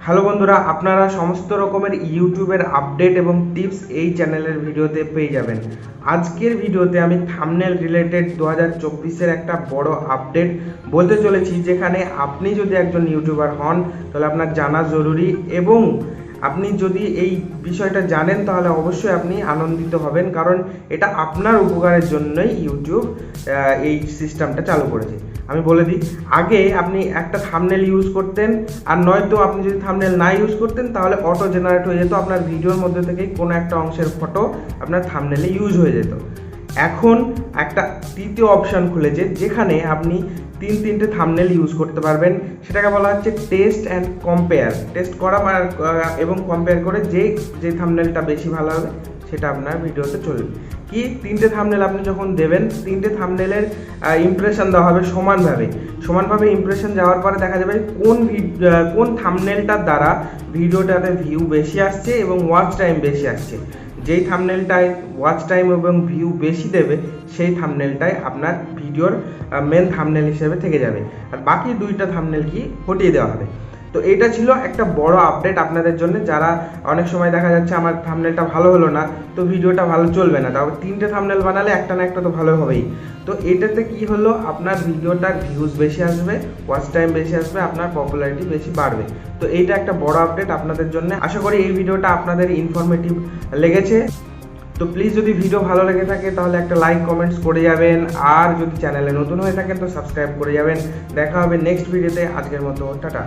Hello বন্ধুরা, আপনারা সমস্ত রকমের ইউটিউবের আপডেট এবং টিপস এই চ্যানেলের ভিডিওতে পেয়ে যাবেন। আজকের ভিডিওতে আমি থাম্বনেল রিলেটেড 2024-এর একটা বড় আপডেট বলতে চলেছি, যেখানে আপনি যদি একজন ইউটিউবার হন তাহলে আপনার জানা জরুরি, এবং আপনি যদি এই বিষয়টা জানেন তাহলে অবশ্যই আপনি আনন্দিত হবেন, কারণ এটা আপনার উপকারের জন্যই ইউটিউব এই সিস্টেমটা চালু করেছে। আমি বলে দিই, আগে আপনি একটা থাম্বনেল ইউজ করতেন, আর নয়তো আপনি যদি থাম্বনেল না ইউজ করতেন তাহলে অটো জেনারেট হয়ে যেত, আপনার ভিডিওর মধ্যে থেকেই কোনো একটা অংশের ফটো আপনার থাম্বনেলে ইউজ হয়ে যেত। এখন একটা তৃতীয় অপশান খুলেছে, যেখানে আপনি তিনটে থাম্বনেল ইউজ করতে পারবেন। সেটাকে বলা হচ্ছে টেস্ট অ্যান্ড কম্পেয়ার। টেস্ট করা এবং কম্পেয়ার করে যে থাম্বনেলটা বেশি ভালো হবে সেটা আপনার ভিডিওতে চলবে। কি, তিনটে থাম্বনেল আপনি যখন দেবেন, তিনটে থাম্বনেলের ইমপ্রেশন দেওয়া হবে সমানভাবে ইমপ্রেশন যাওয়ার পরে দেখা যাবে কোন থাম্বনেলটার দ্বারা ভিডিওটাতে ভিউ বেশি আসছে এবং ওয়াচ টাইম বেশি আসছে। যেই থাম্বনেলটায় ওয়াচ টাইম এবং ভিউ বেশি দেবে সেই থাম্বনেলটাই আপনার ভিডিওর মেন থাম্বনেল হিসেবে থেকে যাবে, আর বাকি দুইটা থাম্বনেল কি হটিয়ে দেওয়া হবে। তো এটা ছিল একটা বড় আপডেট আপনাদের জন্য, যারা অনেক সময় দেখা যাচ্ছে আমার থাম্বনেলটা ভালো হলো না, তো ভিডিওটা ভালো চলবে না, তারপর তিনটে থাম্বনেল বানালে একটা না একটা তো ভালো হবেই। তো এটাতে কি হলো, আপনার ভিডিওটার ভিউজ বেশি আসবে, ওয়াচ টাইম বেশি আসবে, আপনার পপুলারিটি বেশি বাড়বে। তো এইটা একটা বড় আপডেট আপনাদের জন্য। আশা করি এই ভিডিওটা আপনাদের ইনফরমেটিভ লেগেছে। তো প্লিজ, যদি ভিডিও ভালো লেগে থাকে তাহলে একটা লাইক কমেন্টস করে যাবেন, আর যদি চ্যানেলে নতুন হয়ে থাকেন তো সাবস্ক্রাইব করে যাবেন। দেখা হবে নেক্সট ভিডিওতে। আজকের মতো টাটা।